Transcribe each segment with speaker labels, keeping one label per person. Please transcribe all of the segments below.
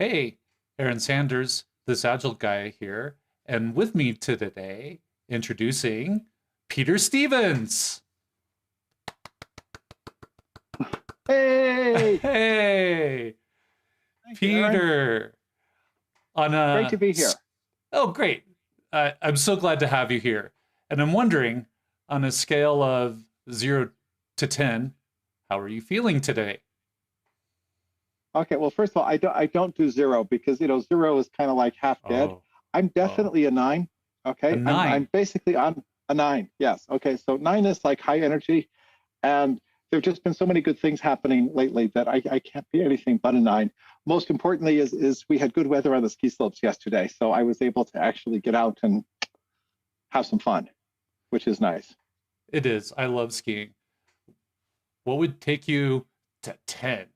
Speaker 1: Hey, Aaron Sanders, this Agile guy here, and with me today, introducing Peter Stevens.
Speaker 2: Hey,
Speaker 1: Hey,
Speaker 2: thank you, Aaron.
Speaker 1: Peter. On
Speaker 2: Great to
Speaker 1: a
Speaker 2: be here.
Speaker 1: oh, great! I'm so glad to have you here, and I'm wondering, on a scale of 0 to 10, how are you feeling today?
Speaker 2: Okay, well, first of all, I don't do zero because zero is kind of like half dead.
Speaker 1: Oh,
Speaker 2: I'm
Speaker 1: oh,
Speaker 2: definitely a nine.
Speaker 1: a
Speaker 2: Okay, I'm
Speaker 1: nine.
Speaker 2: basically on a nine. Yes. Okay, so nine is like high energy, and there've just been so many good things happening lately that I can't be anything but a nine. Most importantly is we had good weather on the ski slopes yesterday, so I was able to actually get out and have some fun, which is nice.
Speaker 1: It is. I love skiing. What would take you to 10?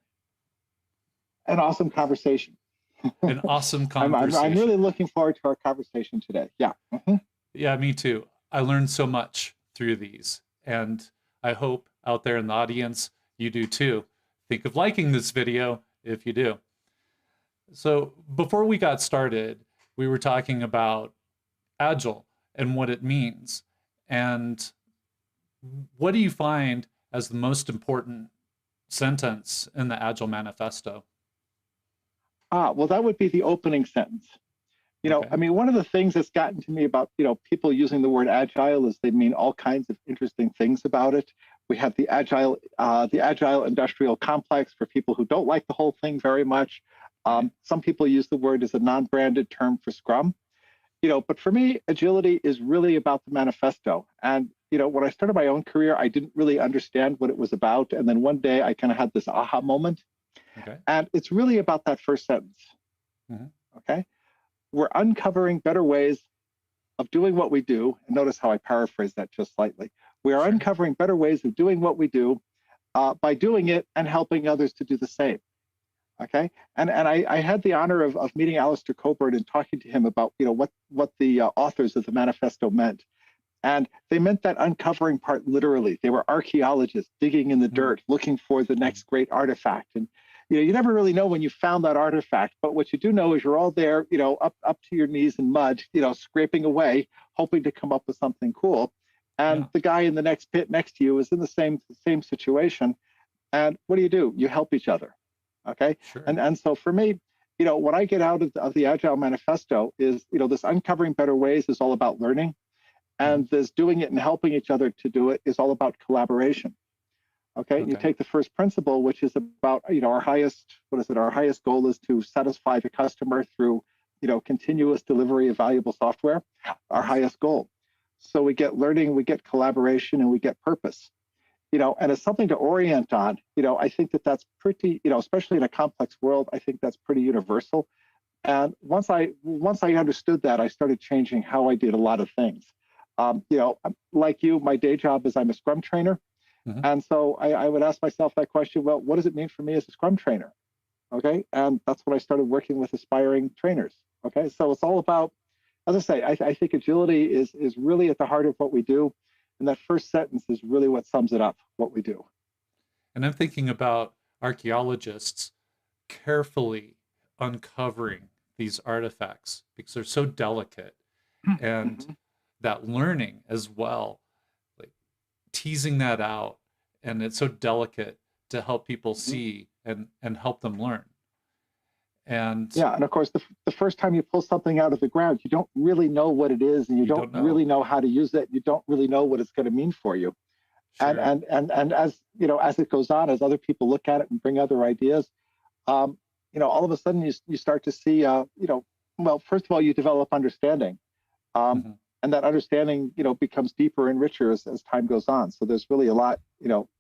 Speaker 2: An awesome conversation.
Speaker 1: An awesome
Speaker 2: I'm really
Speaker 1: conversation.
Speaker 2: looking forward to our conversation today. Yeah. Mhm.
Speaker 1: Yeah, me too. I learned so much through these, and I hope out there in the audience you do too. Think of liking this video if you do. So, before we got started, we were talking about Agile and what it means. And what do you find as the most important sentence in the Agile manifesto?
Speaker 2: Well, that would be the opening sentence. I
Speaker 1: Okay.
Speaker 2: mean, one of the things that's gotten to me about, people using the word agile is they mean all kinds of interesting things about it. We have the agile industrial complex for people who don't like the whole thing very much.
Speaker 1: Right.
Speaker 2: Some people use the word as a non-branded term for Scrum. But for me, agility is really about the manifesto. And when I started my own career, I didn't really understand what it was about. And then one day I kind of had this aha moment.
Speaker 1: Okay.
Speaker 2: And it's really about that first sentence.
Speaker 1: Hmm.
Speaker 2: Okay. We're uncovering better ways of doing what we do. And notice how I paraphrase that just slightly. We are
Speaker 1: Sure.
Speaker 2: uncovering better ways of doing what we do by doing it and helping others to do the same. Okay. And I had the honor of meeting Alistair Coburn and talking to him about, what the authors of the manifesto meant. And they meant that uncovering part literally. They were archaeologists digging in the
Speaker 1: Mm-hmm.
Speaker 2: dirt, looking for the next great artifact. And you never really know when you found that artifact, but what you do know is you're all there, up to your knees in mud, scraping away, hoping to come up with something cool. And
Speaker 1: Yeah.
Speaker 2: the guy in the next pit next to you is in the same situation. And what do? You help each other. Okay.
Speaker 1: Sure.
Speaker 2: And so for me, what I get out of the Agile Manifesto is, this uncovering better ways is all about learning,
Speaker 1: Hmm.
Speaker 2: and this doing it and helping each other to do it is all about collaboration. Okay, and you
Speaker 1: Okay.
Speaker 2: take the first principle, which is about, our highest, what is it? Our highest goal is to satisfy the customer through, continuous delivery of valuable software. Our
Speaker 1: Yes.
Speaker 2: highest goal. So we get learning, we get collaboration, and we get purpose. And it's something to orient on. I think that's pretty, especially in a complex world, I think that's pretty universal. And once I understood that, I started changing how I did a lot of things. Like you, my day job is I'm a Scrum trainer.
Speaker 1: Hmm.
Speaker 2: And so I would ask myself that question, well, what does it mean for me as a Scrum trainer? Okay. And that's when I started working with aspiring trainers. Okay. So it's all about, as I say, I think agility is really at the heart of what we do. And that first sentence is really what sums it up, what we do.
Speaker 1: And I'm thinking about archaeologists carefully uncovering these artifacts because they're so delicate, and
Speaker 2: Mhm.
Speaker 1: that learning as well, like teasing that out, and it's so delicate to help people
Speaker 2: Mhm.
Speaker 1: see and help them learn. And
Speaker 2: Yeah, and of course, the first time you pull something out of the ground, you don't really know what it is, and you
Speaker 1: you
Speaker 2: don't
Speaker 1: don't know.
Speaker 2: really know how to use it. You don't really know what it's going to mean for you. And
Speaker 1: Sure.
Speaker 2: and and and as as it goes on, as other people look at it and bring other ideas, all of a sudden you start to see, well, first of all, you develop understanding, um,
Speaker 1: Hmm.
Speaker 2: and that understanding, becomes deeper and richer as time goes on. So there's really a lot,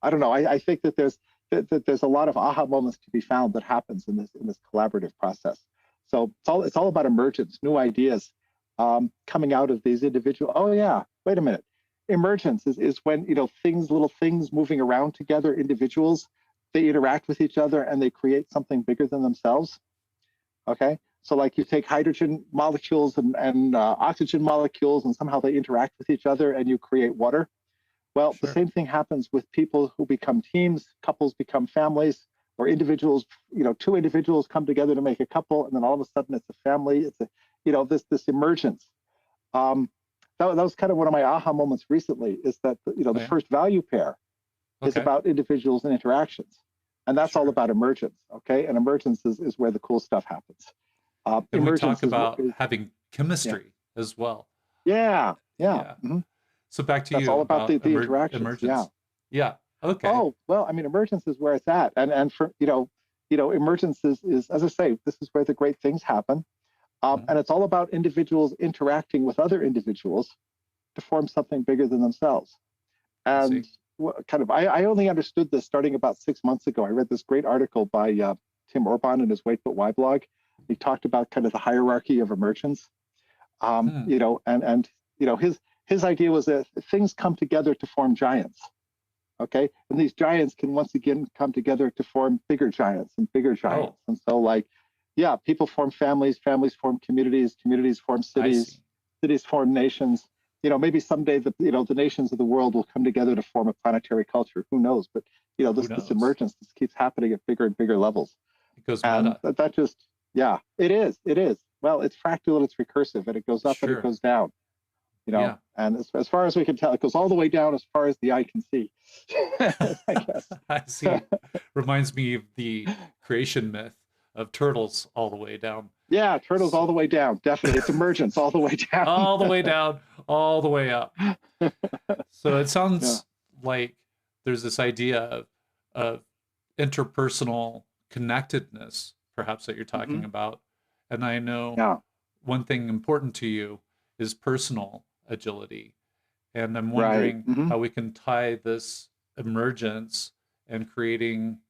Speaker 2: I don't know. I think that there's a lot of aha moments to be found that happens in this collaborative process. So it's all about emergence, new ideas coming out of these individual. Oh yeah, wait a minute. Emergence is when little things moving around together, individuals, they interact with each other and they create something bigger than themselves. Okay, so like you take hydrogen molecules and oxygen molecules, and somehow they interact with each other, and you create water. Well, the
Speaker 1: Sure.
Speaker 2: same thing happens with people who become teams, couples become families. or individuals, two individuals come together to make a couple, and then all of a sudden it's a family. It's a, this emergence. That was kind of one of my aha moments recently, is that the first value pair is about individuals and interactions, and that's all about emergence. Okay, and emergence is where the cool stuff happens.
Speaker 1: And we talk about having chemistry as well.
Speaker 2: Yeah. Mm-hmm.
Speaker 1: So back to
Speaker 2: that's
Speaker 1: you.
Speaker 2: all about the interactions.
Speaker 1: Emergence. Yeah. Okay.
Speaker 2: Oh, well, I mean, emergence is where it's at, and for emergence is, as I say, this is where the great things happen. And it's all about individuals interacting with other individuals to form something bigger than themselves. And I only understood this starting about 6 months ago. I read this great article by Tim Orban in his Wait But Why blog. He talked about kind of the hierarchy of emergence. His idea was that things come together to form giants. Okay, and these giants can once again come together to form bigger giants and bigger giants. And so, people form families, families form communities, communities form cities, cities form nations. Maybe someday the nations of the world will come together to form a planetary culture. Who knows? But this emergence, this keeps happening at bigger and bigger levels.
Speaker 1: It goes meta.
Speaker 2: It is. Well, it's fractal and it's recursive, and it goes up and it goes down. And as far as we can tell, it goes all the way down as far as the eye can see. I guess.
Speaker 1: I see. Reminds me of the creation myth of turtles all the way down.
Speaker 2: Yeah, turtles all the way down. Definitely. It's emergence all the way down.
Speaker 1: All the way down, all the way up. So it sounds like there's this idea of interpersonal connectedness, perhaps, that you're talking about. And I know one thing important to you is personal agility. And I'm wondering how we can tie this emergence and creating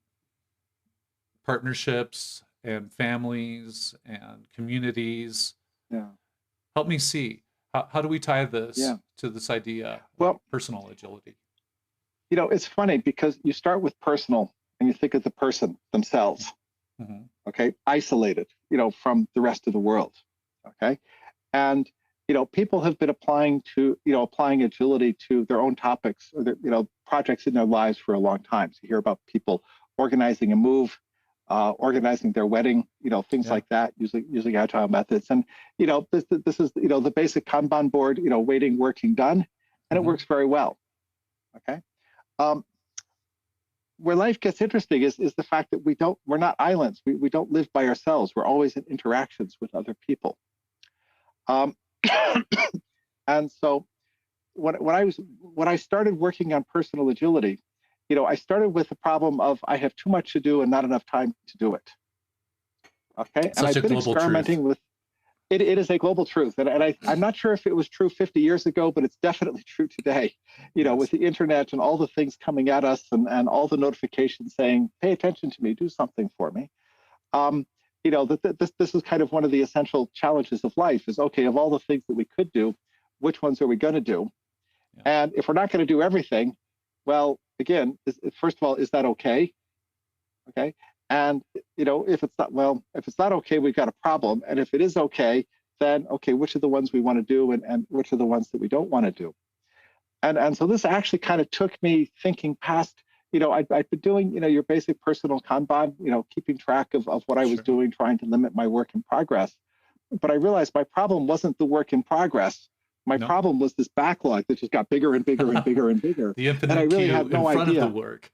Speaker 1: partnerships and families and communities. Help me see. How do we tie this to this idea of personal agility?
Speaker 2: It's funny because you start with personal and you think of the person themselves, isolated, from the rest of the world. Okay. And people have been applying agility to their own topics or their, projects in their lives for a long time. So you hear about people organizing a move, organizing their wedding, things like that, using agile methods. And, this is, the basic Kanban board, waiting, working, done, and it works very well. Okay. Where life gets interesting is the fact that we're not islands. We don't live by ourselves. We're always in interactions with other people. And so when I started working on personal agility, I started with the problem of I have too much to do and not enough time to do it. Okay. And I've been experimenting with it. It is a global truth. And I'm not sure if it was true 50 years ago, but it's definitely true today, with the internet and all the things coming at us and all the notifications saying, pay attention to me, do something for me. This is kind of one of the essential challenges of life is, okay, of all the things that we could do, which ones are we going to do? And if we're not going to do everything, well, again, first of all, is that okay? Okay. And, if it's not okay, we've got a problem. And if it is okay, then, okay, which are the ones we want to do and which are the ones that we don't want to do? And so this actually kind of took me thinking past, I've been doing, your basic personal Kanban, keeping track of what I was doing, trying to limit my work in progress. But I realized my problem wasn't the work in progress. My problem was this backlog that just got bigger and bigger and bigger and bigger.
Speaker 1: The infinite and I really had no idea. Of the work.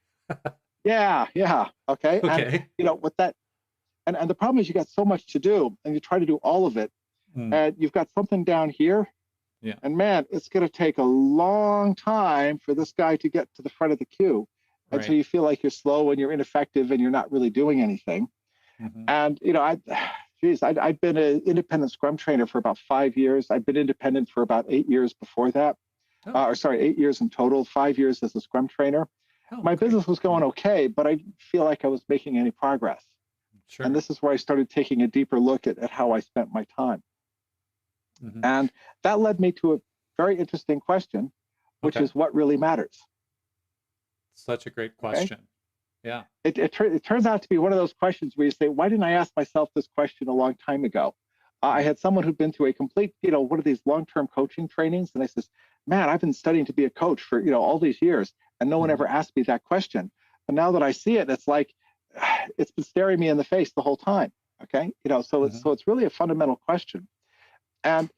Speaker 2: Okay. And, with that, and the problem is you got so much to do and you try to do all of it. And you've got something down here. Yeah. And man, it's going to take a long time for this guy to get to the front of the queue. And so you feel like you're slow and you're ineffective and you're not really doing anything. And, I've been an independent Scrum trainer for about 5 years. I've been independent for about 8 years before that. 8 years in total, 5 years as a Scrum trainer. My business was going okay, but I didn't feel like I was making any progress. And this is where I started taking a deeper look at how I spent my time. And that led me to a very interesting question, which is what really matters?
Speaker 1: Such a great question. Yeah.
Speaker 2: It turns out to be one of those questions where you say, why didn't I ask myself this question a long time ago? I had someone who'd been through a complete, one of these long-term coaching trainings. And I says, man, I've been studying to be a coach for, all these years. And no one ever asked me that question. And now that I see it, it's like, it's been staring me in the face the whole time. Okay, so it's really a fundamental question, and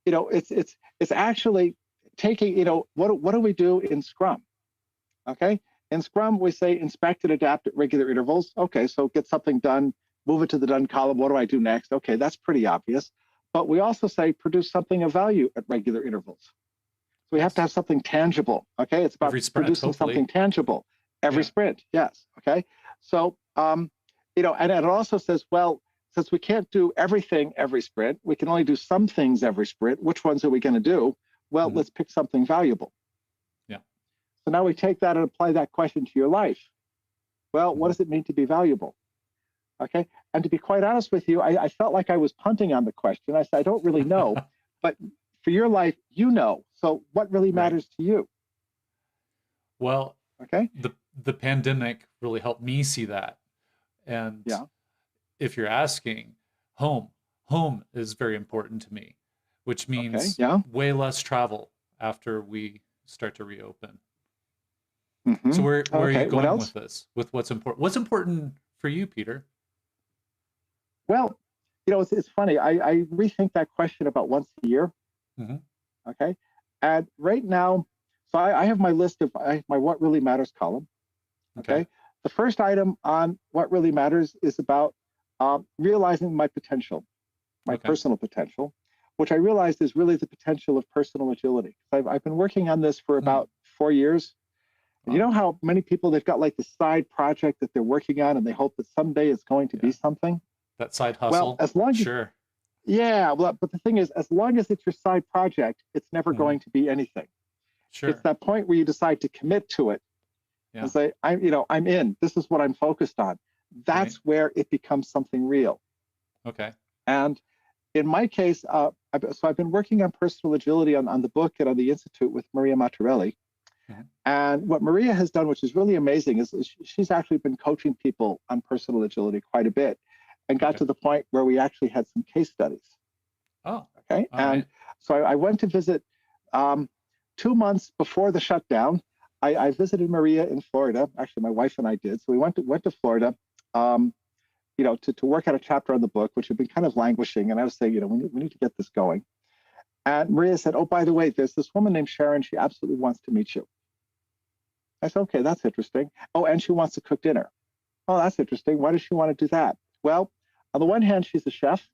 Speaker 2: it's actually taking, what do we do in Scrum? Okay, in Scrum we say inspect and adapt at regular intervals. Okay, so get something done, move it to the done column. What do I do next? Okay, that's pretty obvious. But we also say produce something of value at regular intervals. So we have to have something tangible. Okay, it's about producing something tangible every sprint. Yes. Okay. So and it also says, well, since we can't do everything every sprint, we can only do some things every sprint. Which ones are we going to do? Well, let's pick something valuable.
Speaker 1: Yeah.
Speaker 2: So now we take that and apply that question to your life. Well, what does it mean to be valuable? Okay. And to be quite honest with you, I felt like I was punting on the question. I said, I don't really know, but for your life, so what really matters to you?
Speaker 1: Well,
Speaker 2: okay.
Speaker 1: The pandemic really helped me see that. And if you're asking, home is very important to me, which means way less travel after we start to reopen. So where are you going with this? With what's important? What's important for you, Peter?
Speaker 2: Well, it's funny. I rethink that question about once a year. Okay. And right now, so I have my list of my what really matters column. Okay. The first item on what really matters is about realizing my potential, my personal potential, which I realized is really the potential of personal agility. I've been working on this for about 4 years. And you know how many people, they've got like this side project that they're working on and they hope that someday it's going to be something.
Speaker 1: That side hustle.
Speaker 2: Well, as long as but the thing is, as long as it's your side project, it's never going to be anything. It's that point where you decide to commit to it and say, I'm in. This is what I'm focused on. That's where it becomes something real.
Speaker 1: Okay.
Speaker 2: And in my case, so I've been working on personal agility on the book and on the Institute with Maria Materelli. And what Maria has done, which is really amazing, is she's actually been coaching people on personal agility quite a bit, and got to the point where we actually had some case studies.
Speaker 1: Oh.
Speaker 2: Okay. And so I went to visit 2 months before the shutdown. I visited Maria in Florida. Actually, my wife and I did. So we went to Florida, to work out a chapter on the book, which had been kind of languishing. And I was saying, we need to get this going. And Maria said, oh, by the way, there's this woman named Sharon. She absolutely wants to meet you. I said, okay, that's interesting. Oh, and she wants to cook dinner. Oh, that's interesting. Why does she want to do that? Well, on the one hand, she's a chef.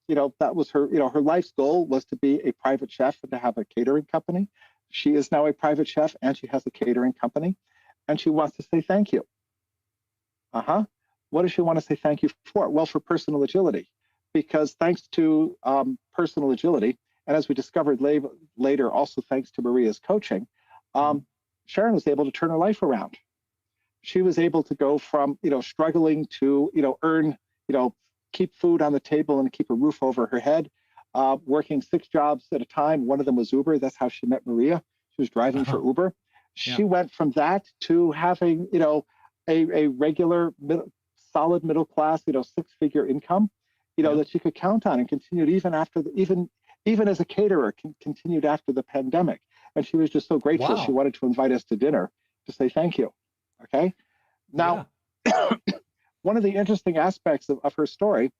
Speaker 2: That was her, her life's goal was to be a private chef and to have a catering company. She is now a private chef and she has a catering company, and she wants to say thank you. What does she want to say thank you for? Well, for personal agility, because thanks to personal agility, and as we discovered later, also thanks to Maria's coaching, Sharon was able to turn her life around. She was able to go from, struggling to, earn, keep food on the table and keep a roof over her head, working 6 jobs at a time. One of them was Uber. That's how she met Maria. She was driving for Uber. She went from that to having, a regular, solid middle class, 6-figure income, that she could count on, and continued even after even as a caterer, continued after the pandemic. And she was just so grateful. She wanted to invite us to dinner to say thank you. Okay. Now, one of the interesting aspects of her story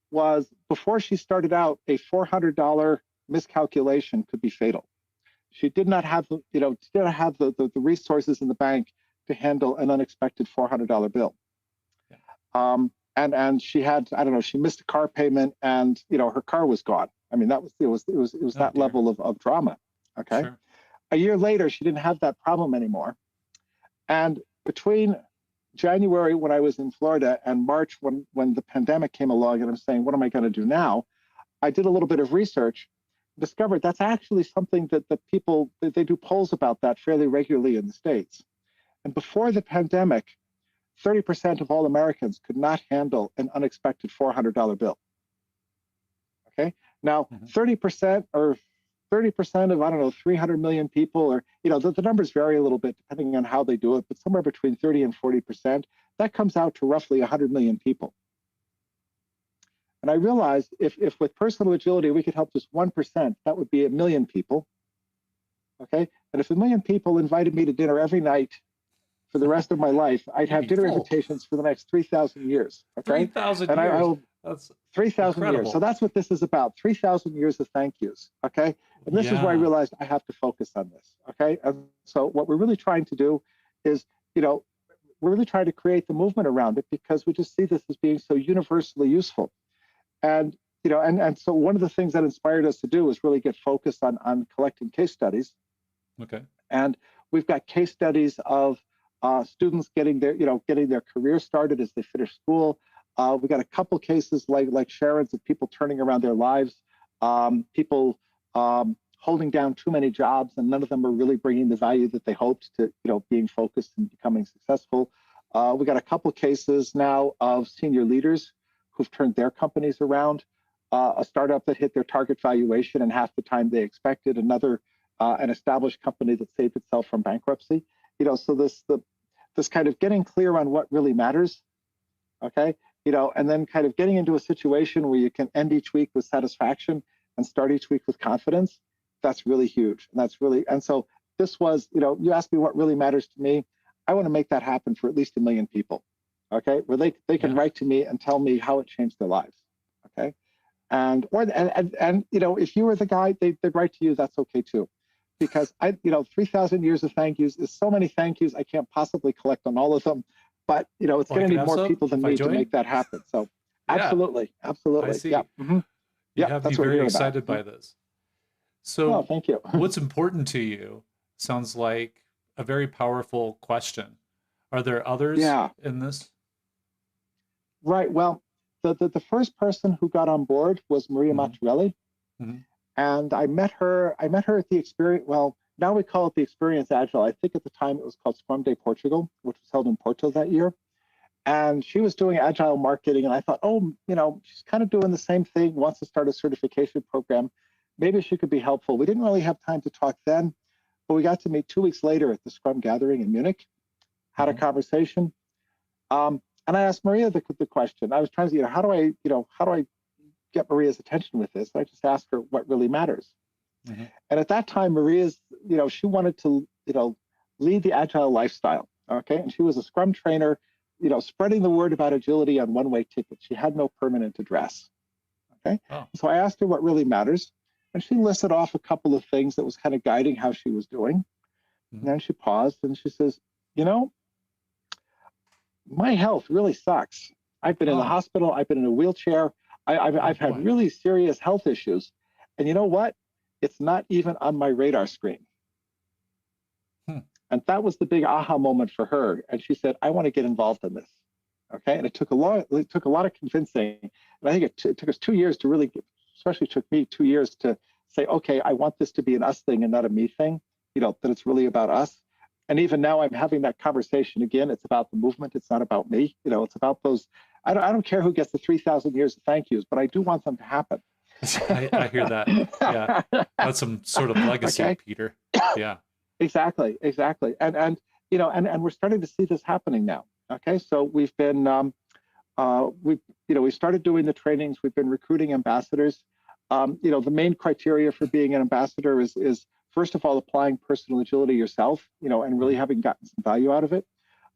Speaker 2: was, before she started out, a $400 miscalculation could be fatal. She did not have the resources in the bank to handle an unexpected $400 bill. And she had, she missed a car payment, and her car was gone. I mean, it was that level of drama. Okay. Sure. A year later, she didn't have that problem anymore. And between January, when I was in Florida, and March, when the pandemic came along, and I'm saying, what am I going to do now? I did a little bit of research, discovered that's actually something that the people, they do polls about that fairly regularly in the States. And before the pandemic, 30% of all Americans could not handle an unexpected $400 bill. Okay. Now, 30% or 30% of, 300 million people, or, the numbers vary a little bit depending on how they do it, but somewhere between 30 and 40%, that comes out to roughly 100 million people. And I realized if with personal agility, we could help just 1%, that would be 1 million people. Okay. And if 1 million people invited me to dinner every night for the rest of my life, I'd have dinner invitations for the next 3,000 years. Okay,
Speaker 1: 3,000
Speaker 2: and
Speaker 1: years.
Speaker 2: I'll 3,000 years. So that's what this is about. 3,000 years of thank yous. Okay, and this is where I realized I have to focus on this. Okay, and so what we're really trying to do is, we're really trying to create the movement around it because we just see this as being so universally useful. And and so one of the things that inspired us to do is really get focused on collecting case studies.
Speaker 1: Okay.
Speaker 2: And we've got case studies of students getting their career started as they finish school. We got a couple cases like Sharon's of people turning around their lives, people holding down too many jobs, and none of them are really bringing the value that they hoped to, being focused and becoming successful. We got a couple cases now of senior leaders who've turned their companies around. A startup that hit their target valuation in half the time they expected. Another, an established company that saved itself from bankruptcy. So this kind of getting clear on what really matters. Okay, and then kind of getting into a situation where you can end each week with satisfaction and start each week with confidence. That's really huge. And so this was, you asked me what really matters to me. I want to make that happen for at least 1 million people. Okay, where they can write to me and tell me how it changed their lives. Okay, and if you were the guy, they'd write to you. That's okay too, because 3,000 years of thank yous is so many thank yous. I can't possibly collect on all of them, but it's going to need more people than me to make that happen. So absolutely.
Speaker 1: I see.
Speaker 2: Yeah. Mm-hmm.
Speaker 1: You have me very excited by this. So
Speaker 2: thank you.
Speaker 1: What's important to you sounds like a very powerful question. Are there others in this?
Speaker 2: Right. Well, the first person who got on board was Maria Materelli.
Speaker 1: Mm-hmm.
Speaker 2: And I met her at the experience. Well, now we call it the Experience Agile. I think at the time it was called Scrum Day Portugal, which was held in Porto that year. And she was doing Agile marketing. And I thought, she's kind of doing the same thing, wants to start a certification program. Maybe she could be helpful. We didn't really have time to talk then, but we got to meet 2 weeks later at the Scrum gathering in Munich, had a conversation. And I asked Maria the question. I was trying to, how do I get Maria's attention with this? I just asked her what really matters.
Speaker 1: Mm-hmm.
Speaker 2: And at that time, Maria's, she wanted to, lead the Agile lifestyle. Okay. And she was a Scrum trainer, spreading the word about agility on one-way tickets. She had no permanent address. Okay.
Speaker 1: Oh.
Speaker 2: So I asked her what really matters. And she listed off a couple of things that was kind of guiding how she was doing. Mm-hmm. And then she paused and she says, my health really sucks. I've been in the hospital. I've been in a wheelchair. I've had really serious health issues. And you know what? It's not even on my radar screen. And that was the big aha moment for her. And she said, I want to get involved in this. Okay. And it took a lot of convincing. And I think it took us 2 years to really, especially took me 2 years to say, okay, I want this to be an us thing and not a me thing, that it's really about us. And even now I'm having that conversation again. It's about the movement. It's not about me. It's about those. I don't care who gets the 3,000 years of thank yous, but I do want them to happen.
Speaker 1: I hear that. Yeah. That's some sort of legacy, Peter. Yeah.
Speaker 2: Exactly. And we're starting to see this happening now. Okay. So we've been, we started doing the trainings. We've been recruiting ambassadors. The main criteria for being an ambassador is first of all, applying personal agility yourself, and really having gotten some value out of it,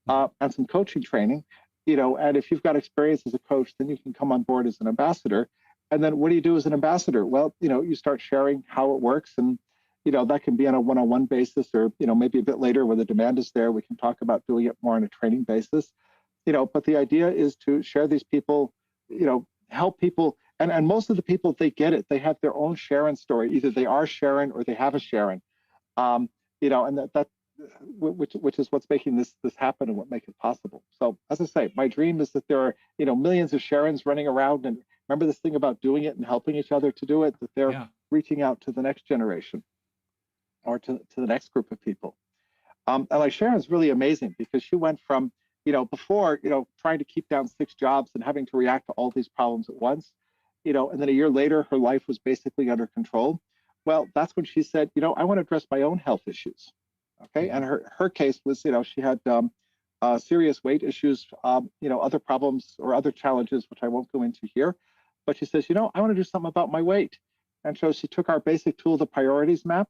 Speaker 2: and some coaching training, and if you've got experience as a coach, then you can come on board as an ambassador. And then what do you do as an ambassador? Well, you start sharing how it works, and, that can be on a one-on-one basis, or, maybe a bit later when the demand is there, we can talk about doing it more on a training basis, but the idea is to share these people, help people. And most of the people, they get it. They have their own Sharon story. Either they are Sharon or they have a Sharon, and that which is what's making this happen and what makes it possible. So as I say, my dream is that there are, millions of Sharons running around, and remember this thing about doing it and helping each other to do it, that they're reaching out to the next generation or to the next group of people. And like Sharon's really amazing because she went from, before, trying to keep down 6 jobs and having to react to all these problems at once, and then a year later, her life was basically under control. Well, that's when she said, I want to address my own health issues. Okay. And her case was, she had serious weight issues, other problems or other challenges, which I won't go into here. But she says, I want to do something about my weight. And so she took our basic tool, the priorities map.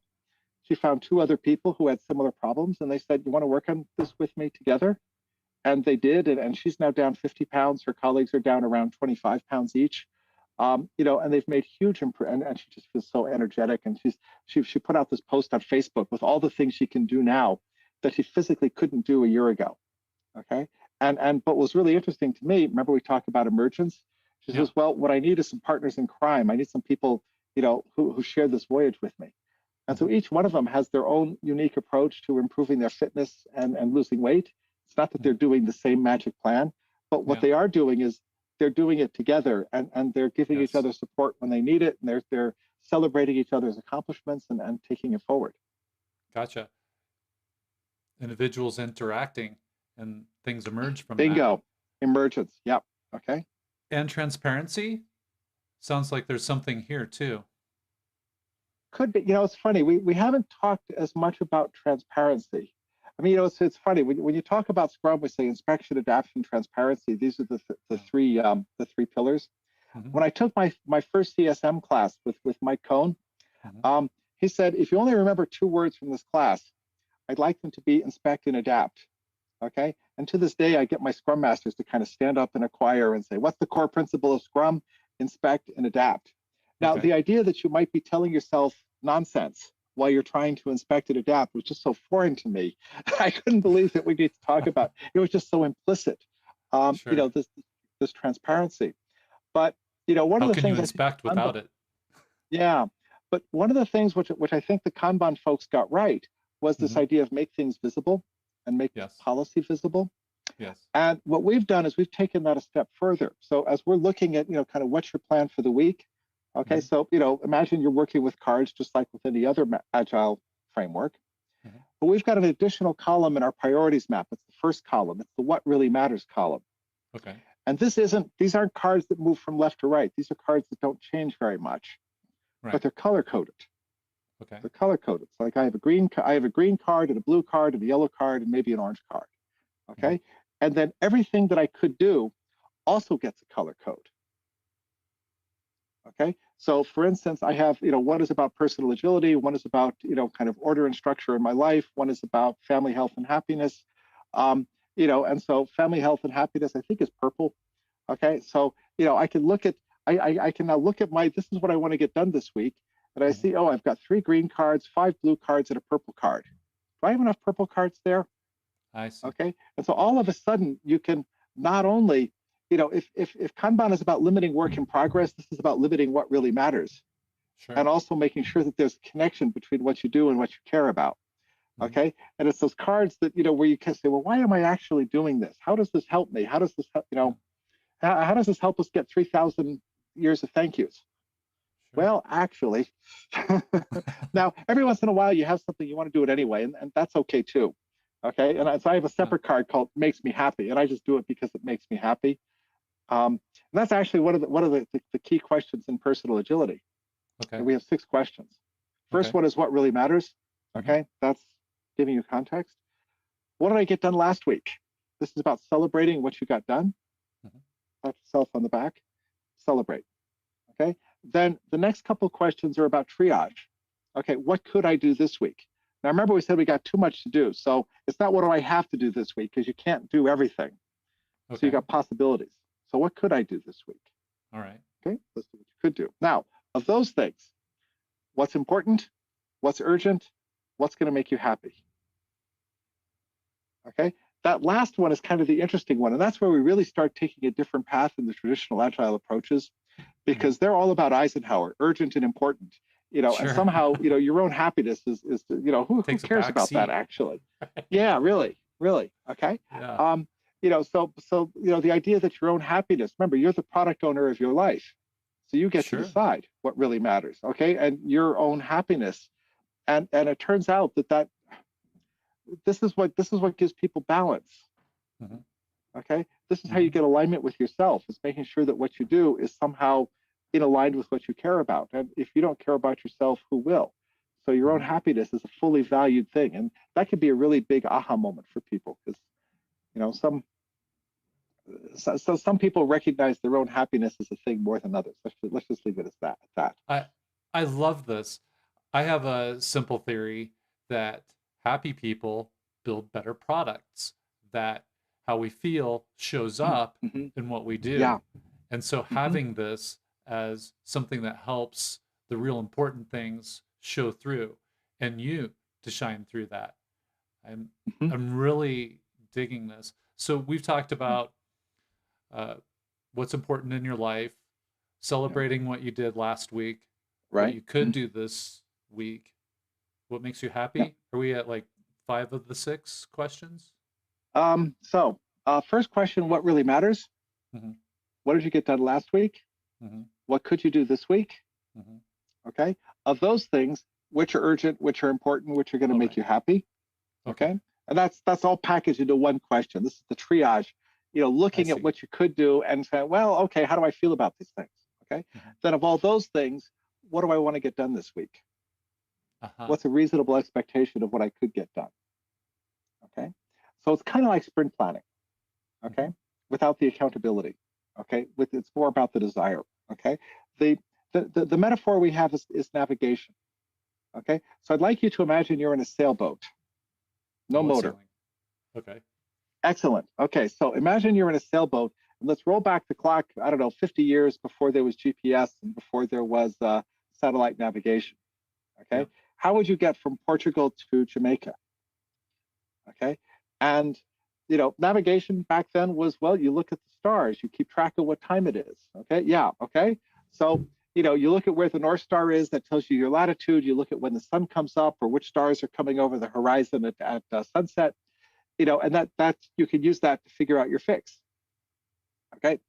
Speaker 2: she found two other people who had similar problems, and they said, "You want to work on this with me together?" And they did, and she's now down 50 pounds. Her colleagues are down around 25 pounds each. And they've made huge improvement, and she just feels so energetic. And she put out this post on Facebook with all the things she can do now that she physically couldn't do a year ago. Okay. And what was really interesting to me, remember we talked about emergence? She
Speaker 1: Yeah.
Speaker 2: says, well, what I need is some partners in crime. I need some people, who share this voyage with me. And so each one of them has their own unique approach to improving their fitness and losing weight. It's not that they're doing the same magic plan, but what
Speaker 1: Yeah.
Speaker 2: they are doing is they're doing it together, and they're giving each
Speaker 1: Yes.
Speaker 2: other support when they need it, and they're celebrating each other's accomplishments and taking it forward.
Speaker 1: Gotcha. Individuals interacting and things emerge from that.
Speaker 2: Bingo. Emergence. Yep. Okay.
Speaker 1: And transparency sounds like there's something here too.
Speaker 2: Could be. It's funny. We haven't talked as much about transparency. I mean, it's funny when you talk about Scrum, we say inspection, adaptation, transparency. These are the three pillars.
Speaker 1: Mhm.
Speaker 2: When I took my first CSM class with Mike Cohn,
Speaker 1: Mhm.
Speaker 2: he said, if you only remember two words from this class, I'd like them to be inspect and adapt. Okay. And to this day, I get my Scrum masters to kind of stand up in a choir and say, what's the core principle of Scrum? Inspect and adapt. Now,
Speaker 1: Okay.
Speaker 2: the idea that you might be telling yourself nonsense while you're trying to inspect and adapt was just so foreign to me. I couldn't believe that we need to talk about it. It was just so implicit,
Speaker 1: Sure.
Speaker 2: this transparency. But, one of
Speaker 1: How
Speaker 2: the
Speaker 1: can you
Speaker 2: things I think
Speaker 1: inspect without it?
Speaker 2: yeah. But one of the things which I think the Kanban folks got right was this
Speaker 1: Mhm.
Speaker 2: idea of make things visible and make
Speaker 1: Yes.
Speaker 2: policy visible.
Speaker 1: Yes.
Speaker 2: And what we've done is we've taken that a step further. So as we're looking at, kind of what's your plan for the week? Okay,
Speaker 1: Mhm.
Speaker 2: so, imagine you're working with cards just like with any other Agile framework.
Speaker 1: Mhm.
Speaker 2: But we've got an additional column in our priorities map. It's the first column. It's the what really matters column.
Speaker 1: Okay.
Speaker 2: And these aren't cards that move from left to right. These are cards that don't change very much, but
Speaker 1: Right.
Speaker 2: they're color coded.
Speaker 1: Okay.
Speaker 2: They're color coded. So like I have a green card and a blue card and a yellow card and maybe an orange card. Okay. And then everything that I could do also gets a color code. Okay. So for instance, I have, one is about personal agility, one is about, kind of order and structure in my life, one is about family health and happiness. And so family health and happiness, I think, is purple. Okay. So, I can look at, I can now look at this is what I want to get done this week. And I
Speaker 1: Mhm.
Speaker 2: see, oh, I've got 3 green cards, 5 blue cards, and a purple card. Do I have enough purple cards there?
Speaker 1: I see.
Speaker 2: Okay. And so all of a sudden you can not only, if Kanban is about limiting work in progress, this is about limiting what really matters,
Speaker 1: Sure.
Speaker 2: and also making sure that there's a connection between what you do and what you care about.
Speaker 1: Mhm.
Speaker 2: Okay. And it's those cards that, where you can say, well, why am I actually doing this? How does this help me? How does this help, how does this help us get 3,000 years of thank yous?
Speaker 1: Sure.
Speaker 2: Well, actually, now every once in a while you have something you want to do it anyway, and that's okay too. Okay. And so I have a separate card called Makes Me Happy, and I just do it because it makes me happy. And that's actually one of the key questions in personal agility.
Speaker 1: Okay.
Speaker 2: And we have 6 questions. First
Speaker 1: Okay.
Speaker 2: one is what really matters. Okay. That's giving you context. What did I get done last week? This is about celebrating what you got done.
Speaker 1: Mhm.
Speaker 2: Pat yourself on the back. Celebrate. Okay. Then the next couple of questions are about triage. Okay. What could I do this week? Now, remember, we said we got too much to do. So it's not what do I have to do this week, because you can't do everything. So you
Speaker 1: Okay.
Speaker 2: got possibilities. So what could I do this week?
Speaker 1: All right.
Speaker 2: Okay. Let's do what you could do. Now, of those things, what's important? What's urgent? What's going to make you happy? Okay. That last one is kind of the interesting one. And that's where we really start taking a different path in the traditional Agile approaches, because they're all about Eisenhower, urgent and important. And
Speaker 1: Sure.
Speaker 2: somehow, your own happiness is who
Speaker 1: Takes a
Speaker 2: cares
Speaker 1: back
Speaker 2: about that
Speaker 1: seat.
Speaker 2: actually? Yeah, really, really. Okay.
Speaker 1: Yeah.
Speaker 2: So the idea that your own happiness, remember, you're the product owner of your life. So you get to
Speaker 1: Sure.
Speaker 2: decide what really matters. Okay. And your own happiness. And it turns out that this is what gives people balance.
Speaker 1: Mhm.
Speaker 2: Okay. This is how you get alignment with yourself, is making sure that what you do is somehow in aligned with what you care about. And if you don't care about yourself, who will? So your own
Speaker 1: Mhm.
Speaker 2: happiness is a fully valued thing. And that could be a really big aha moment for people, because, some people recognize their own happiness as a thing more than others. Let's just leave it as that.
Speaker 1: I love this. I have a simple theory that happy people build better products, that how we feel shows up
Speaker 2: Mm-hmm.
Speaker 1: in what we
Speaker 2: Yeah.
Speaker 1: do. And so
Speaker 2: Mm-hmm.
Speaker 1: having this as something that helps the real important things show through and you to shine through that. I'm
Speaker 2: Mm-hmm.
Speaker 1: I'm really digging this. So we've talked about uh, what's important in your life,
Speaker 2: Yeah.
Speaker 1: celebrating what you did last week, what
Speaker 2: Right.
Speaker 1: you could do this week, what makes you
Speaker 2: Yeah.
Speaker 1: happy. Are we at like 5 of the 6 questions?
Speaker 2: First question, what really matters?
Speaker 1: Mm-hmm.
Speaker 2: What did you get done last week?
Speaker 1: Mm-hmm.
Speaker 2: What could you do this week?
Speaker 1: Mm-hmm.
Speaker 2: Okay. Of those things, which are urgent, which are important, which are going to
Speaker 1: All
Speaker 2: make
Speaker 1: right.
Speaker 2: you happy?
Speaker 1: Okay.
Speaker 2: Okay. And that's all packaged into one question. This is the triage,
Speaker 1: I
Speaker 2: looking at
Speaker 1: see.
Speaker 2: what you could do and saying, well, okay, how do I feel about these things? Okay.
Speaker 1: Mm-hmm.
Speaker 2: Then of all those things, what do I want to get done this week?
Speaker 1: Uh-huh.
Speaker 2: What's a reasonable expectation of what I could get done? Okay. So it's kind of like sprint planning. Okay.
Speaker 1: Mm-hmm.
Speaker 2: Without the accountability. Okay. It's more about the desire. Okay. The the metaphor we have is navigation. Okay. So I'd like you to imagine you're in a sailboat,
Speaker 1: I
Speaker 2: no
Speaker 1: love
Speaker 2: motor.
Speaker 1: sailing. Okay.
Speaker 2: Excellent. Okay, so imagine you're in a sailboat, and let's roll back the clock, I don't know, 50 years before there was GPS and before there was satellite navigation.
Speaker 1: Yeah.
Speaker 2: Okay, how would you get from Portugal to Jamaica? Okay, and navigation back then was, well, you look at the stars, you keep track of what time it is. Okay, yeah, okay. So you look at where the North Star is, that tells you your latitude. You look at when the sun comes up or which stars are coming over the horizon at sunset. And that you can use that to figure out your fix. Okay,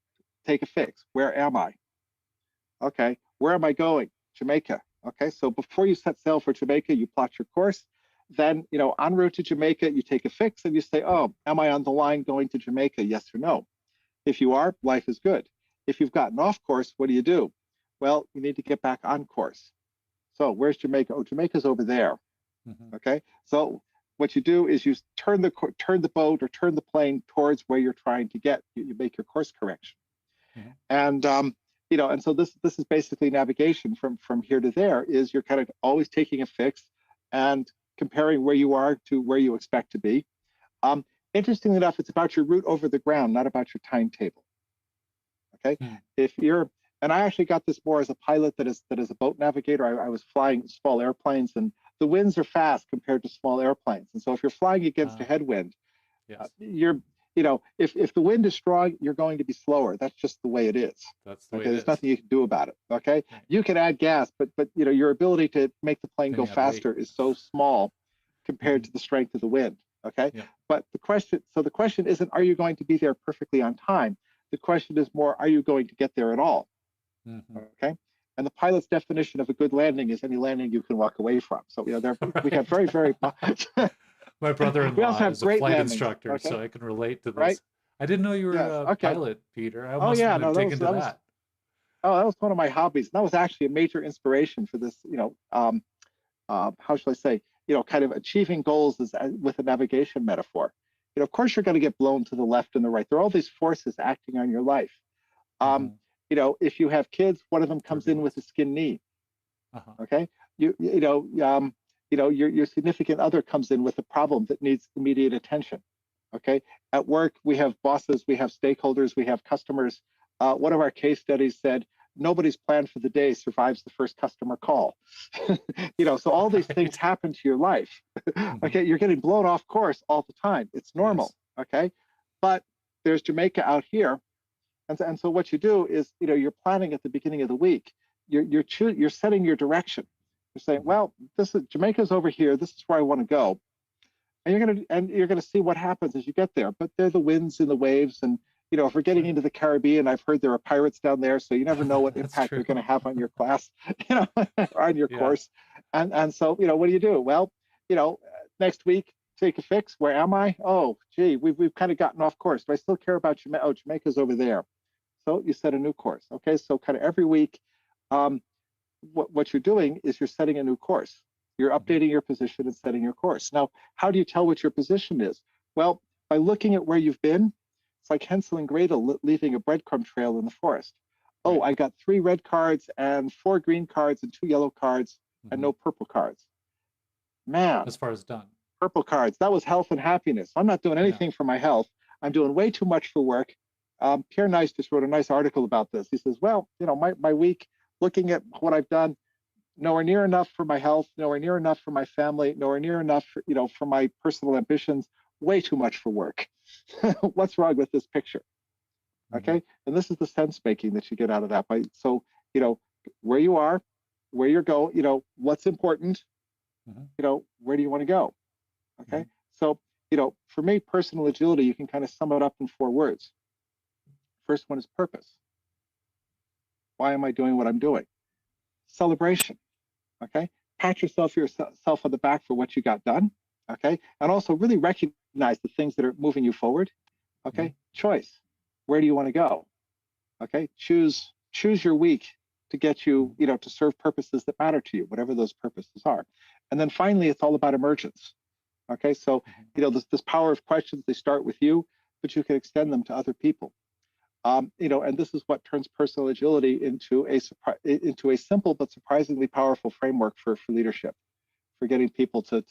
Speaker 2: take a fix. Where am I? Okay, where am I going? Jamaica. Okay, so before you set sail for Jamaica, you plot your course. Then, en route to Jamaica, you take a fix and you say, oh, am I on the line going to Jamaica? Yes or no? If you are, life is good. If you've gotten off course, what do? Well, you need to get back on course. So where's Jamaica? Oh, Jamaica's over there.
Speaker 1: Mm-hmm.
Speaker 2: Okay, so what you do is you turn the boat or turn the plane towards where you're trying to get. You make your course correction,
Speaker 1: Mm-hmm.
Speaker 2: and and so this is basically navigation from here to there. Is you're kind of always taking a fix and comparing where you are to where you expect to be. Interestingly enough, it's about your route over the ground, not about your timetable. Okay, if you're and I actually got this more as a pilot that is a boat navigator. I was flying small airplanes, and the winds are fast compared to small airplanes. And so if you're flying against a headwind,
Speaker 1: yes.
Speaker 2: If the wind is strong, you're going to be slower. That's just the way it is.
Speaker 1: That's the way
Speaker 2: Okay,
Speaker 1: it
Speaker 2: there's
Speaker 1: is.
Speaker 2: nothing you can do about it. Okay,
Speaker 1: Right.
Speaker 2: you can add gas, but your ability to make the plane
Speaker 1: Then
Speaker 2: go
Speaker 1: you add
Speaker 2: faster
Speaker 1: weight.
Speaker 2: is so small compared
Speaker 1: Mm-hmm.
Speaker 2: to the strength of the wind. Okay,
Speaker 1: Yeah.
Speaker 2: but the question isn't, are you going to be there perfectly on time? The question is more, are you going to get there at all?
Speaker 1: Mm-hmm.
Speaker 2: Okay, and the pilot's definition of a good landing is any landing you can walk away from. So we have very very
Speaker 1: My
Speaker 2: we also
Speaker 1: brother-in-law
Speaker 2: have
Speaker 1: is a
Speaker 2: great
Speaker 1: flight
Speaker 2: landings.
Speaker 1: instructor,
Speaker 2: Okay,
Speaker 1: so I can relate to
Speaker 2: right?
Speaker 1: this. I didn't know you were
Speaker 2: Yes.
Speaker 1: a
Speaker 2: Okay.
Speaker 1: pilot, Peter. I
Speaker 2: Oh
Speaker 1: almost
Speaker 2: yeah,
Speaker 1: want to
Speaker 2: no,
Speaker 1: dig into
Speaker 2: that
Speaker 1: that.
Speaker 2: that was one of my hobbies. That was actually a major inspiration for this. How shall I say? Kind of achieving goals is with a navigation metaphor. Of course, you're going to get blown to the left and the right. There are all these forces acting on your life.
Speaker 1: Mm-hmm.
Speaker 2: If you have kids, one of them comes in with a
Speaker 1: Turbulence.
Speaker 2: skin knee.
Speaker 1: Uh-huh.
Speaker 2: Okay, your significant other comes in with a problem that needs immediate attention. Okay, at work we have bosses, we have stakeholders, we have customers. One of our case studies said nobody's plan for the day survives the first customer call. So all these things
Speaker 1: Right.
Speaker 2: happen to your life.
Speaker 1: Mm-hmm.
Speaker 2: Okay, you're getting blown off course all the time. It's normal.
Speaker 1: Yes.
Speaker 2: Okay, but there's Jamaica out here, and so what you do is you're planning at the beginning of the week. You're setting your direction. You're saying,
Speaker 1: Mm-hmm.
Speaker 2: well, this is Jamaica's over here. This is where I want to go, and you're gonna see what happens as you get there. But they're the winds and the waves, and if we're getting
Speaker 1: Sure.
Speaker 2: into the Caribbean, I've heard there are pirates down there, so you never know what
Speaker 1: That's
Speaker 2: impact
Speaker 1: true.
Speaker 2: they're going to have on your class, on your
Speaker 1: Yeah.
Speaker 2: course. And so what do? Well, next week take a fix. Where am I? Oh, gee, we've kind of gotten off course. Do I still care about Jamaica? Oh, Jamaica's over there. So you set a new course. Okay, so kind of every week, what you're doing is you're setting a new course. You're updating your position and setting your course. Now, how do you tell what your position is? Well, by looking at where you've been. It's like Hansel and Gretel leaving a breadcrumb trail in the forest. Oh,
Speaker 1: Right.
Speaker 2: I got 3 red cards and 4 green cards and 2 yellow cards and
Speaker 1: Mm-hmm.
Speaker 2: no purple cards. Man,
Speaker 1: as far as done.
Speaker 2: purple cards. That was health and happiness. I'm not doing anything for my health. I'm doing way too much for work. Pierre Nice just wrote a nice article about this. He says, well, my week, looking at what I've done, nowhere near enough for my health, nowhere near enough for my family, nowhere near enough for my personal ambitions, way too much for work. What's wrong with this picture? Okay. And this is the sense making that you get out of that. So, where you are, where you're going, what's important, where do you want to go? Okay. So, for me, personal agility, you can kind of sum it up in 4 words. First one is purpose. Why am I doing what I'm doing? Celebration. Okay. Pat yourself on the back for what you got done. Okay. And also really recognize the things that are moving you forward. Okay. Choice. Where do you want to go? Okay. Choose your week to get you, to serve purposes that matter to you, whatever those purposes are. And then finally, it's all about emergence. Okay. So, this power of questions, they start with you, but you can extend them to other people. And this is what turns personal agility into a simple but surprisingly powerful framework for leadership, for getting people to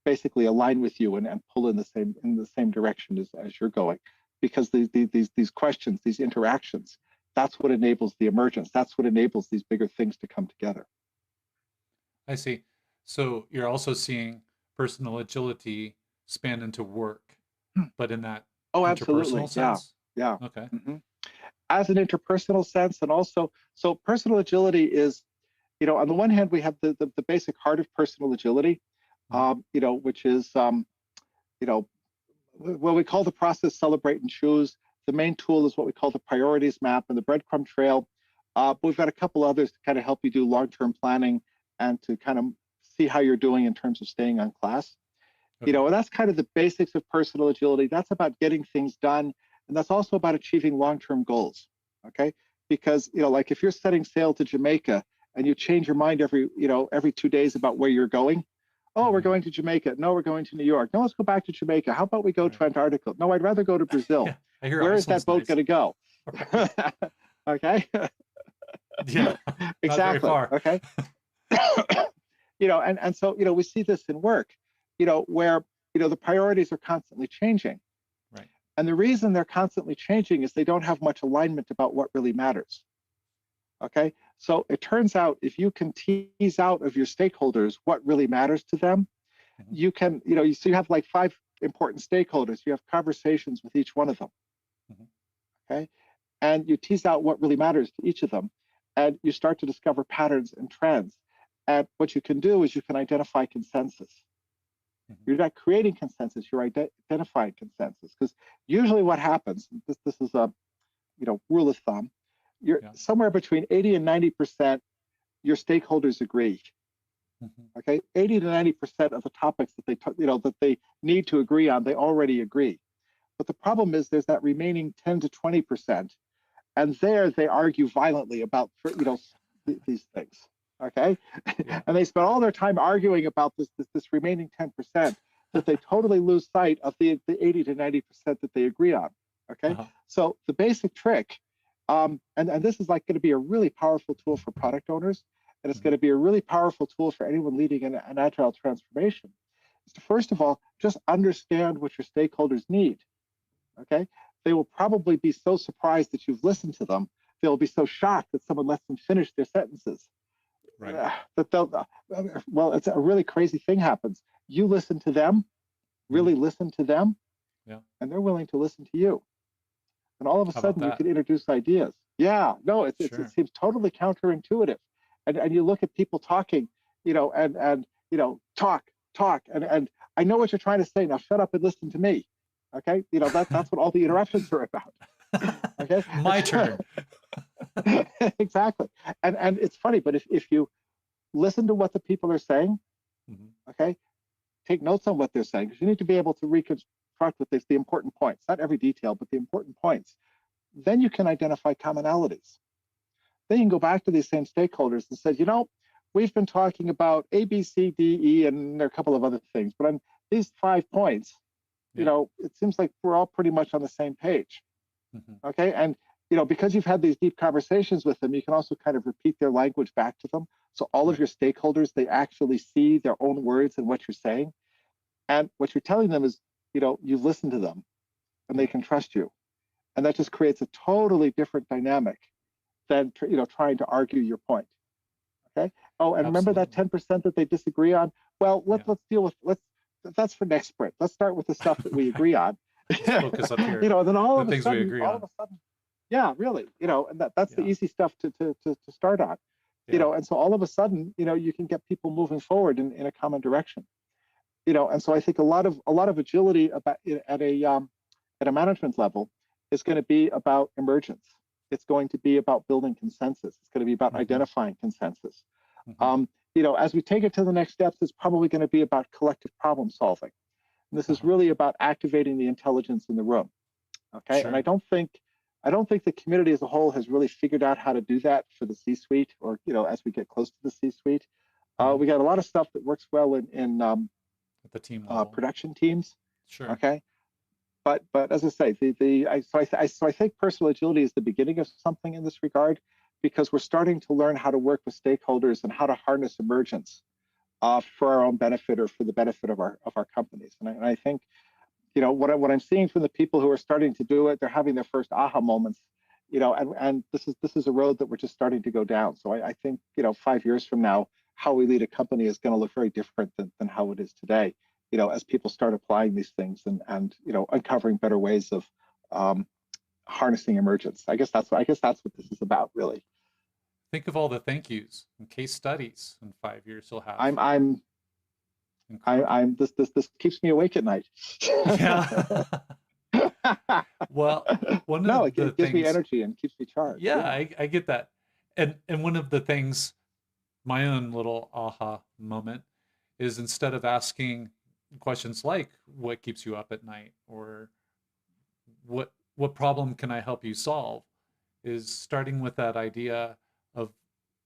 Speaker 2: basically align with you and pull in the same direction as you're going. Because these questions, these interactions, that's what enables the emergence. That's what enables these bigger things to come together.
Speaker 1: I see. So you're also seeing personal agility span into work, but in that
Speaker 2: absolutely.
Speaker 1: interpersonal sense?
Speaker 2: Yeah.
Speaker 1: Okay.
Speaker 2: As an interpersonal sense, and also, so personal agility is, on the one hand, we have the basic heart of personal agility, which is, what we call the process celebrate and choose. The main tool is what we call the priorities map and the breadcrumb trail. But we've got a couple others to kind of help you do long-term planning and to kind of see how you're doing in terms of staying on class.
Speaker 1: Okay.
Speaker 2: And that's kind of the basics of personal agility. That's about getting things done. And that's also about achieving long-term goals, okay? Because, like if you're setting sail to Jamaica and you change your mind every 2 days about where you're going. Oh, we're going to Jamaica. No, we're going to New York. No, let's go back to Jamaica. How about we go to Antarctica? No, I'd rather go to Brazil.
Speaker 1: I hear
Speaker 2: where is that boat going to go? Okay.
Speaker 1: Yeah.
Speaker 2: Exactly.
Speaker 1: Not very far.
Speaker 2: Okay. And so, we see this in work, where, the priorities are constantly changing.
Speaker 1: Right.
Speaker 2: And the reason they're constantly changing is they don't have much alignment about what really matters. Okay. So it turns out if you can tease out of your stakeholders what really matters to them, you can, so you have like 5 important stakeholders. You have conversations with each one of them. Okay. And you tease out what really matters to each of them. And you start to discover patterns and trends. And what you can do is you can identify consensus. You're not creating consensus, you're identifying consensus. Because usually what happens, this is a rule of thumb, you're somewhere between 80 and 90% your stakeholders agree. Okay, 80 to 90% of the topics that they need to agree on, they already agree. But the problem is there's that remaining 10 to 20%, and there they argue violently about these things. Okay, and they spend all their time arguing about this remaining 10% that they totally lose sight of the 80 to 90% that they agree on. Okay, so the basic trick, and this is like going to be a really powerful tool for product owners, and it's going to be a really powerful tool for anyone leading an agile transformation, is to first of all just understand what your stakeholders need. Okay, they will probably be so surprised that you've listened to them. They'll be so shocked that someone lets them finish their sentences.
Speaker 1: Right.
Speaker 2: Well, it's a really crazy thing happens. You listen to them, really listen to them, and they're willing to listen to you. And all of a sudden, you can introduce ideas. Yeah, no, it seems totally counterintuitive. And you look at people talking, and talk, and I know what you're trying to say. Now shut up and listen to me. Okay, that's what all the interruptions are about. Okay,
Speaker 1: my turn.
Speaker 2: Exactly. And it's funny, but if you listen to what the people are saying, okay, take notes on what they're saying, because you need to be able to reconstruct with the important points, not every detail, but the important points. Then you can identify commonalities. Then you can go back to these same stakeholders and say, we've been talking about A, B, C, D, E, and there are a couple of other things, but on these 5 points, it seems like we're all pretty much on the same page. Okay, and because you've had these deep conversations with them, you can also kind of repeat their language back to them. So all of your stakeholders, they actually see their own words and what you're saying. And what you're telling them is, you've listened to them and they can trust you. And that just creates a totally different dynamic than, trying to argue your point. Okay. Oh, and remember that 10% that they disagree on? Well, let's deal with, that's for next sprint. Let's start with the stuff that we agree on.
Speaker 1: Focus up here.
Speaker 2: And then all of a
Speaker 1: things
Speaker 2: sudden,
Speaker 1: we agree on.
Speaker 2: yeah, really, and that's the easy stuff to start on. And so all of a sudden, you can get people moving forward in a common direction. And so I think a lot of agility about at a management level is going to be about emergence. It's going to be about building consensus. It's going to be about identifying consensus. As we take it to the next steps, it's probably going to be about collective problem solving. And this is really about activating the intelligence in the room. Okay. Sure. And I don't think the community as a whole has really figured out how to do that for the C-suite, or as we get close to the C-suite. We got a lot of stuff that works well in
Speaker 1: at the team
Speaker 2: production teams.
Speaker 1: Sure.
Speaker 2: Okay. But as I say, so I think personal agility is the beginning of something in this regard, because we're starting to learn how to work with stakeholders and how to harness emergence for our own benefit or for the benefit of our companies. And I think, what I'm seeing from the people who are starting to do it, they're having their first aha moments, and this is a road that we're just starting to go down. So I think, 5 years from now, how we lead a company is going to look very different than how it is today, as people start applying these things and uncovering better ways of harnessing emergence. I guess that's what this is about, really.
Speaker 1: Think of all the thank yous and case studies in 5 years you'll have.
Speaker 2: This keeps me awake at night.
Speaker 1: Yeah. Well,
Speaker 2: it gives me energy and keeps me charged.
Speaker 1: Yeah, I get that. And one of the things, my own little aha moment, is instead of asking questions like what keeps you up at night, or what problem can I help you solve, is starting with that idea of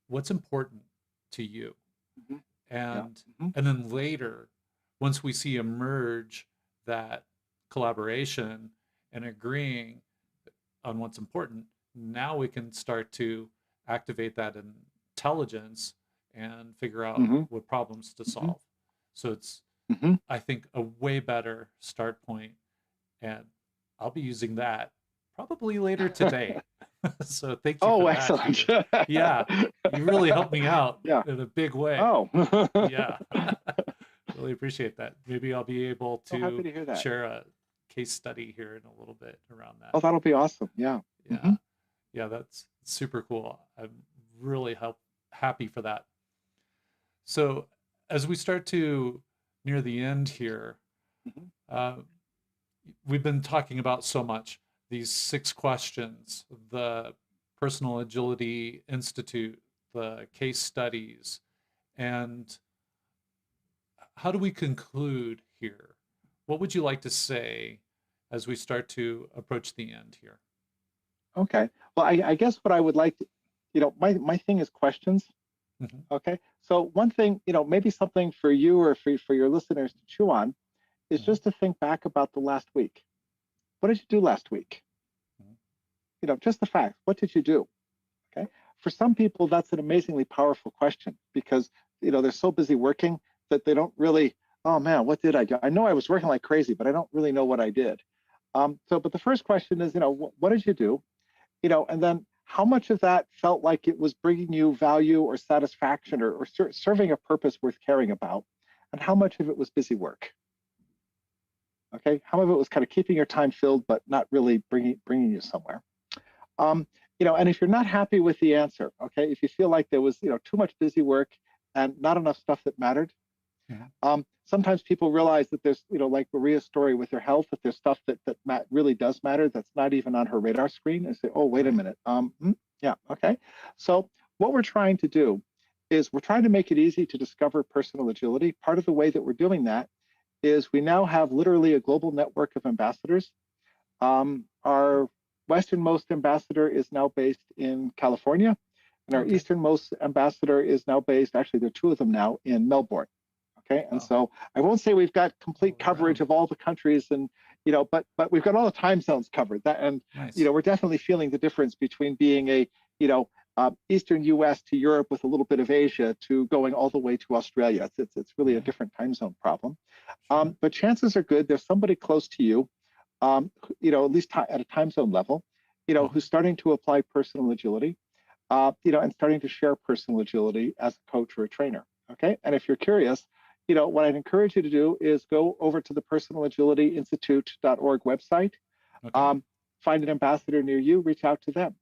Speaker 1: what's important to you. And then later, once we see emerge that collaboration and agreeing on what's important, now we can start to activate that intelligence and figure out what problems to solve. So it's, I think, a way better start point, and I'll be using that probably later today. So thank you for
Speaker 2: excellent.
Speaker 1: that. Yeah, you really helped me out in a big way. Yeah. Really appreciate that. Maybe I'll be able to share a case study here in a little bit around that.
Speaker 2: Oh, that'll be awesome. Yeah.
Speaker 1: Yeah, that's super cool. I'm really happy for that. So as we start to near the end here, we've been talking about so much, these 6 questions, the Personal Agility Institute, the case studies, and how do we conclude here? What would you like to say as we start to approach the end here?
Speaker 2: Okay. Well, I guess what I would like to, my thing is questions. Okay. So one thing, maybe something for you or for your listeners to chew on is just to think back about the last week. What did you do last week? Just the facts. What did you do? Okay. For some people, that's an amazingly powerful question, because, they're so busy working that they don't really, oh man, what did I do? I know I was working like crazy, but I don't really know what I did. But the first question is, what did you do? And then how much of that felt like it was bringing you value or satisfaction or serving a purpose worth caring about? And how much of it was busy work? Okay. How much of it was kind of keeping your time filled, but not really bringing you somewhere? And if you're not happy with the answer, okay, if you feel like there was, too much busy work and not enough stuff that mattered, sometimes people realize that there's, like Maria's story with her health, that there's stuff that really does matter that's not even on her radar screen, and say, oh, wait a minute. Yeah, okay. So what we're trying to do is we're trying to make it easy to discover personal agility. Part of the way that we're doing that is we now have literally a global network of ambassadors. Our westernmost ambassador is now based in California, and our easternmost ambassador is now based, actually there are 2 of them now, in Melbourne. Okay, and so I won't say we've got complete coverage of all the countries and but we've got all the time zones covered. That and
Speaker 1: Nice.
Speaker 2: we're definitely feeling the difference between being a Eastern U.S. to Europe with a little bit of Asia to going all the way to Australia. It's really a different time zone problem.
Speaker 1: Sure.
Speaker 2: But chances are good there's somebody close to you, at least at a time zone level, who's starting to apply personal agility, and starting to share personal agility as a coach or a trainer. Okay. And if you're curious, what I'd encourage you to do is go over to the personalagilityinstitute.org website,
Speaker 1: Okay.
Speaker 2: find an ambassador near you, reach out to them.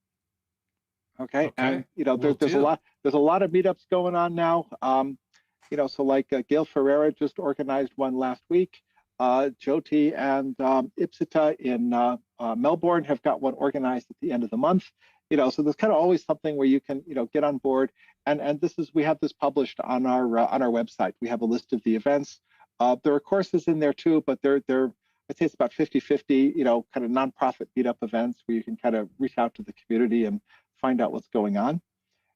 Speaker 2: Okay. And, there's a lot of meetups going on now. So like Gail Ferreira just organized one last week. Jyoti and Ipsita in Melbourne have got one organized at the end of the month. So there's kind of always something where you can, get on board. And we have this published on our website. We have a list of the events. There are courses in there too, but they're I'd say it's about 50-50, kind of nonprofit meetup events where you can kind of reach out to the community and find out what's going on.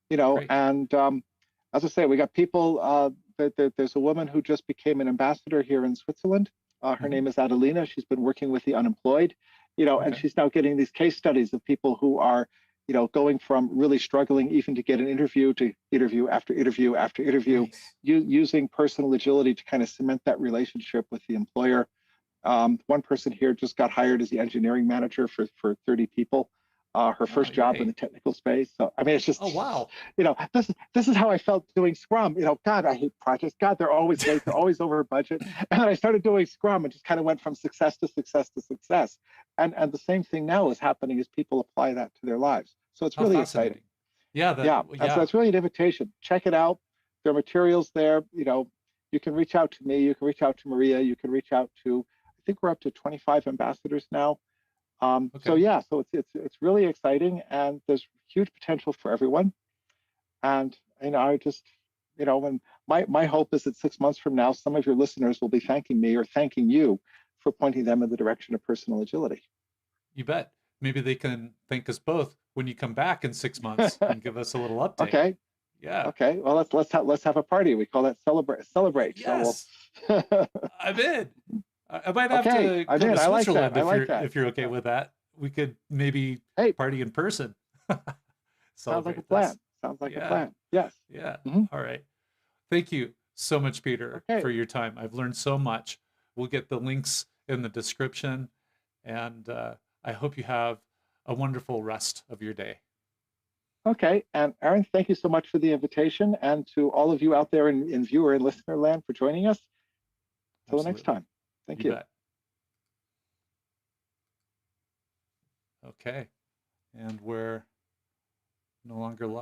Speaker 1: Great.
Speaker 2: And as I say, we got people. There's a woman who just became an ambassador here in Switzerland. Her name is Adelina. She's been working with the unemployed, and she's now getting these case studies of people who are, going from really struggling even to get an interview to interview after interview after interview,
Speaker 1: Nice.
Speaker 2: using personal agility to kind of cement that relationship with the employer. One person here just got hired as the engineering manager for 30 people. Her first job in the technical space. So I mean, it's just,
Speaker 1: oh wow,
Speaker 2: this is how I felt doing Scrum. God, I hate projects. God, they're always late. They're always over budget. And then I started doing Scrum and just kind of went from success to success to success. And the same thing now is happening as people apply that to their lives. So it's really exciting.
Speaker 1: Yeah.
Speaker 2: And so it's really an invitation. Check it out. There are materials there. You can reach out to me. You can reach out to Maria. You can reach out to, I think we're up to 25 ambassadors now. So it's really exciting, and there's huge potential for everyone. And I just, when my hope is that 6 months from now, some of your listeners will be thanking me or thanking you for pointing them in the direction of personal agility.
Speaker 1: You bet. Maybe they can thank us both when you come back in 6 months and give us a little update.
Speaker 2: Okay.
Speaker 1: Yeah.
Speaker 2: Okay. Well, let's have a party. We call that celebrate.
Speaker 1: Yes.
Speaker 2: So
Speaker 1: I'm in. I might have to go to
Speaker 2: I like
Speaker 1: Switzerland
Speaker 2: that.
Speaker 1: if you're okay with that. We could maybe party in person.
Speaker 2: Sounds like a plan. Sounds like a plan. Yes.
Speaker 1: Yeah. All right. Thank you so much, Peter, for your time. I've learned so much. We'll get the links in the description, and I hope you have a wonderful rest of your day.
Speaker 2: Okay. And Aaron, thank you so much for the invitation, and to all of you out there in viewer and listener land for joining us. Till the next time. Thank you.
Speaker 1: Bet. Okay. And we're no longer live.